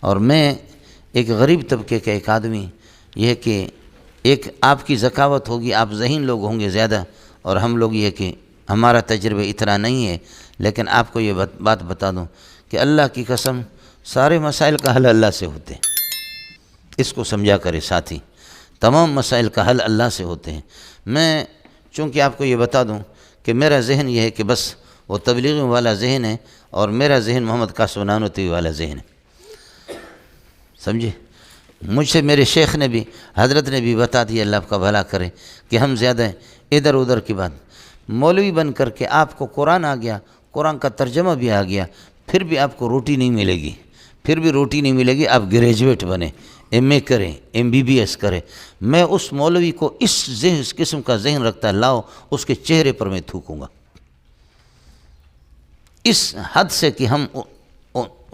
اور میں ایک غریب طبقے کا ایک آدمی، یہ ہے کہ ایک آپ کی ذکاوت ہوگی، آپ ذہین لوگ ہوں گے زیادہ، اور ہم لوگ یہ کہ ہمارا تجربہ اتنا نہیں ہے، لیکن آپ کو یہ بات بتا دوں کہ اللہ کی قسم سارے مسائل کا حل اللہ سے ہوتے ہیں۔ اس کو سمجھا کرے ساتھی، تمام مسائل کا حل اللہ سے ہوتے ہیں۔ میں چونکہ آپ کو یہ بتا دوں کہ میرا ذہن یہ ہے کہ بس وہ تبلیغ والا ذہن ہے، اور میرا ذہن محمد قاسم نانوتوی والا ذہن ہے، سمجھے؟ مجھ سے میرے شیخ نے بھی، حضرت نے بھی بتا دیا، اللہ آپ کا بھلا کرے، کہ ہم زیادہ ادھر ادھر کی بات، مولوی بن کر کے آپ کو قرآن آ گیا، قرآن کا ترجمہ بھی آ گیا، پھر بھی آپ کو روٹی نہیں ملے گی، پھر بھی روٹی نہیں ملے گی۔ آپ گریجویٹ بنے، ایم اے کریں، ایم بی بی ایس کریں، میں اس مولوی کو اس قسم کا ذہن رکھتا ہے، لاؤ اس کے چہرے پر میں تھوکوں گا، اس حد سے کہ ہم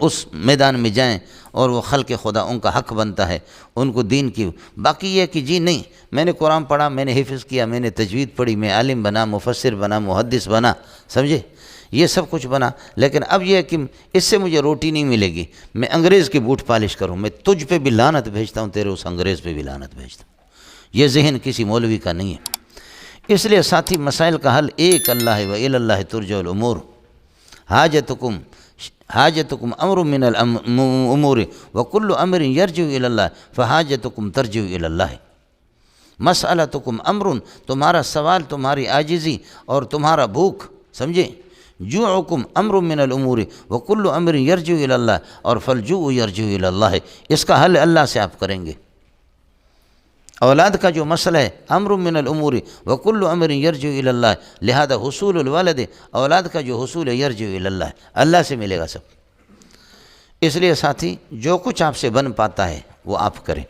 اس میدان میں جائیں اور وہ خلق خدا ان کا حق بنتا ہے ان کو دین کی۔ باقی یہ کہ جی نہیں، میں نے قرآن پڑھا، میں نے حفظ کیا، میں نے تجوید پڑھی، میں عالم بنا، مفسر بنا، محدث بنا، سمجھے؟ یہ سب کچھ بنا، لیکن اب یہ ہے کہ اس سے مجھے روٹی نہیں ملے گی، میں انگریز کی بوٹ پالش کروں، میں تجھ پہ بھی لعنت بھیجتا ہوں، تیرے اس انگریز پہ بھی لعنت بھیجتا ہوں۔ یہ ذہن کسی مولوی کا نہیں ہے۔ اس لیے ساتھی، مسائل کا حل ایک اللہ ہے، وَإِلَى اللَّهِ تُرْجَعُ الْأُمُورُ، حاجتکم امر من الامور وکل امر یرجع الی اللہ فحاجتکم ترجع الی اللہ، مسئلتکم امر، تمہارا سوال، تمہاری عاجزی اور تمہارا بھوک، سمجھے؟ جوعکم امر من الامور وکل امر یرجع الی اللہ، اور فالجوع یرجع الی اللہ، اس کا حل اللہ سے آپ کریں گے۔ اولاد کا جو مسئلہ ہے، امر من الامور وکل امر یرجع الی اللہ، لہذا حصول الولد، اولاد کا جو حصول ہے، یرجع الی اللہ، اللہ سے ملے گا سب۔ اس لیے ساتھی، جو کچھ آپ سے بن پاتا ہے وہ آپ کریں،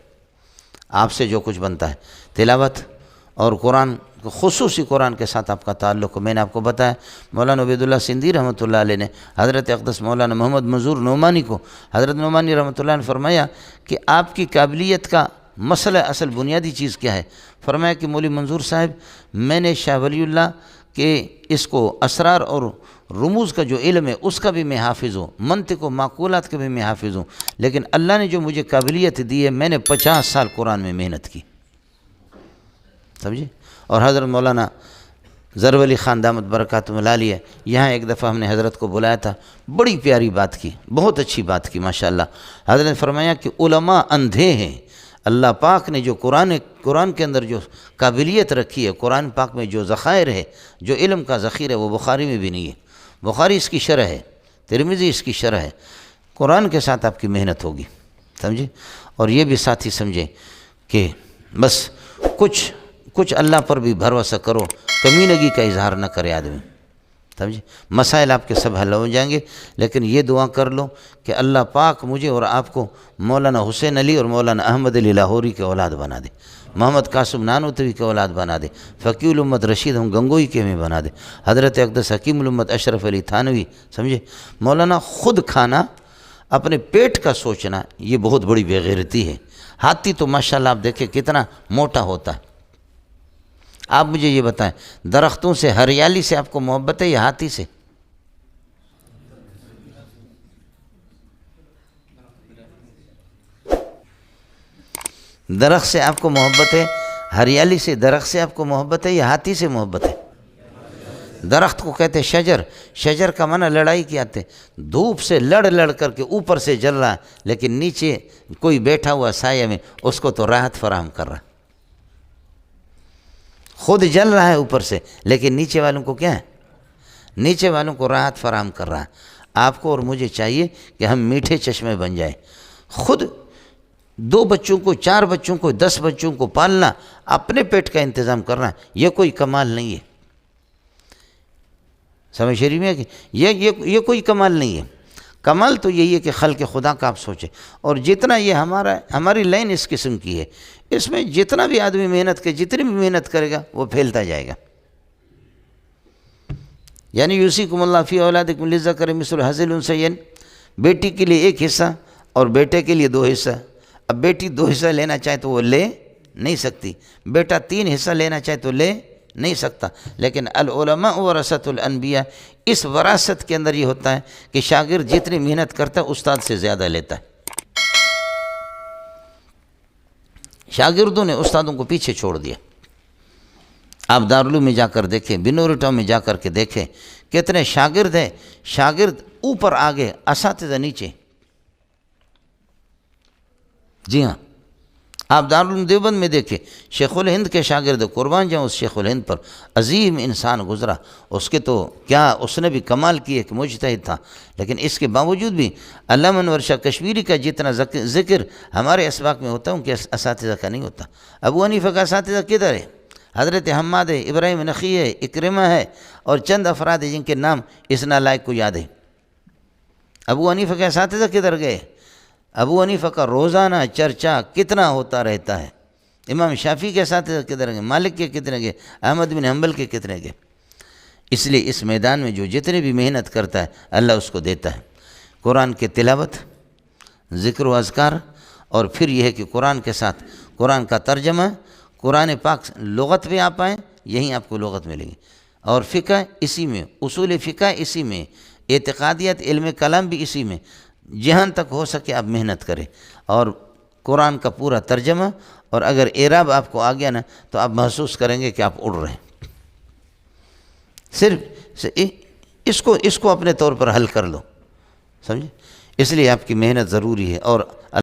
آپ سے جو کچھ بنتا ہے، تلاوت اور قرآن، خصوصی قرآن کے ساتھ آپ کا تعلق ہو۔ میں نے آپ کو بتایا مولانا عبید اللہ سندھی رحمۃ اللہ علیہ نے حضرت اقدس مولانا محمد منظور نعمانی کو، حضرت نعمانی رحمۃ اللہ نے فرمایا کہ آپ کی قابلیت کا مسئلہ اصل بنیادی چیز کیا ہے؟ فرمایا کہ مولوی منظور صاحب، میں نے شاہ ولی اللہ کے اس کو اسرار اور رموز کا جو علم ہے اس کا بھی میں حافظ ہوں، منطق و معقولات کا بھی میں حافظ ہوں، لیکن اللہ نے جو مجھے قابلیت دی ہے، میں نے 50 سال قرآن میں محنت کی، سمجھے؟ اور حضرت مولانا ظفر علی خان دامت برکاتہم العالیہ، یہاں ایک دفعہ ہم نے حضرت کو بلایا تھا، بڑی پیاری بات کی، بہت اچھی بات کی ماشاءاللہ۔ حضرت نے فرمایا کہ علماء اندھے ہیں، اللہ پاک نے جو قرآن کے اندر جو قابلیت رکھی ہے، قرآن پاک میں جو ذخائر ہے، جو علم کا ذخیرہ ہے، وہ بخاری میں بھی نہیں ہے۔ بخاری اس کی شرح ہے، ترمذی اس کی شرح ہے، قرآن کے ساتھ آپ کی محنت ہوگی، سمجھے؟ اور یہ بھی ساتھی سمجھیں کہ بس کچھ اللہ پر بھی بھروسہ کرو، کمینگی کا اظہار نہ کرے آدمی، سمجھے؟ مسائل آپ کے سب حل ہو جائیں گے، لیکن یہ دعا کر لو کہ اللہ پاک مجھے اور آپ کو مولانا حسین علی اور مولانا احمد علی لاہوری کے اولاد بنا دے، محمد قاسم نانوتوی کے اولاد بنا دے، فقیہ الامت رشید ہم گنگوئی کے میں بنا دے، حضرت اقدس حکیم الامت اشرف علی تھانوی، سمجھے؟ مولانا خود کھانا، اپنے پیٹ کا سوچنا، یہ بہت بڑی بے غیرتی ہے۔ ہاتھی تو ماشاءاللہ آپ دیکھیں کتنا موٹا ہوتا ہے۔ آپ مجھے یہ بتائیں، درختوں سے، ہریالی سے آپ کو محبت ہے یا ہاتھی سے؟ درخت سے آپ کو محبت ہے، ہریالی سے، درخت سے آپ کو محبت ہے یا ہاتھی سے محبت ہے؟ درخت کو کہتے ہیں شجر، شجر کا معنی لڑائی کی آتے، دھوپ سے لڑ کر کے اوپر سے جل رہا ہے، لیکن نیچے کوئی بیٹھا ہوا سایہ میں اس کو تو راحت فراہم کر رہا ہے، خود جل رہا ہے اوپر سے، لیکن نیچے والوں کو کیا ہے؟ نیچے والوں کو راحت فراہم کر رہا ہے۔ آپ کو اور مجھے چاہیے کہ ہم میٹھے چشمے بن جائیں، خود 2 بچوں کو، 4 بچوں کو، 10 بچوں کو پالنا، اپنے پیٹ کا انتظام کرنا، یہ کوئی کمال نہیں ہے، سمجھ شریف میں کہ یہ کوئی کمال نہیں ہے۔ کمال تو یہی ہے کہ خلق خدا کا آپ سوچیں، اور جتنا یہ ہماری لائن اس قسم کی ہے، اس میں جتنا بھی آدمی محنت کرے، جتنی بھی محنت کرے گا وہ پھیلتا جائے گا۔ یعنی یوصیکم اللہ فی اولادکم للذکر مثل حظ الانثیین، بیٹی کے لیے 1 حصہ اور بیٹے کے لیے 2 حصہ۔ اب بیٹی 2 حصہ لینا چاہے تو وہ لے نہیں سکتی، بیٹا 3 حصہ لینا چاہے تو لے نہیں سکتا، لیکن العلماء ورثۃ الانبیاء، اس وراثت کے اندر یہ ہوتا ہے کہ شاگرد جتنی محنت کرتا ہے استاد سے زیادہ لیتا ہے۔ شاگردوں نے استادوں کو پیچھے چھوڑ دیا۔ آپ دارالعلوم میں جا کر دیکھیں، بنورٹا میں جا کر کے دیکھیں، کتنے شاگرد ہیں، شاگرد اوپر آگے، اساتذہ نیچے۔ جی ہاں، آپ دارالعلوم دیوبند میں دیکھیں، شیخ الہند کے شاگرد، قربان جاؤں اس شیخ الہند پر، عظیم انسان گزرا، اس کے تو کیا اس نے بھی کمال کیے کہ مجتہد تھا، لیکن اس کے باوجود بھی علامہ انور شاہ کشمیری کا جتنا ذکر ہمارے اسباق میں ہوتا ہے ان کے اساتذہ کا نہیں ہوتا۔ ابو حنیفہ کا اساتذہ کدھر ہے؟ حضرت حماد ہے، ابراہیم نخعی ہے، اکرمہ ہے، اور چند افراد ہیں جن کے نام اس نالائق کو یاد ہے۔ ابو حنیفہ کے اساتذہ کدھر گئے؟ ابو حنیفہ کا روزانہ چرچا کتنا ہوتا رہتا ہے۔ امام شافعی کے اساتذہ کدھر گئے؟ مالک کے کتنے گئے؟ احمد بن حنبل کے کتنے گئے؟ اس لیے اس میدان میں جو جتنے بھی محنت کرتا ہے اللہ اس کو دیتا ہے۔ قرآن کے تلاوت، ذکر و اذکار، اور پھر یہ ہے کہ قرآن کے ساتھ قرآن کا ترجمہ، قرآن پاک لغت میں آپ آئیں، یہیں آپ کو لغت ملے گی، اور فقہ اسی میں، اصول فقہ اسی میں، اعتقادیات علم کلام بھی اسی میں، جہاں تک ہو سکے آپ محنت کریں، اور قرآن کا پورا ترجمہ، اور اگر اعراب آپ کو آ گیا نا تو آپ محسوس کریں گے کہ آپ اڑ رہے ہیں۔ صرف اس کو اپنے طور پر حل کر لو، سمجھے؟ اس لیے آپ کی محنت ضروری ہے، اور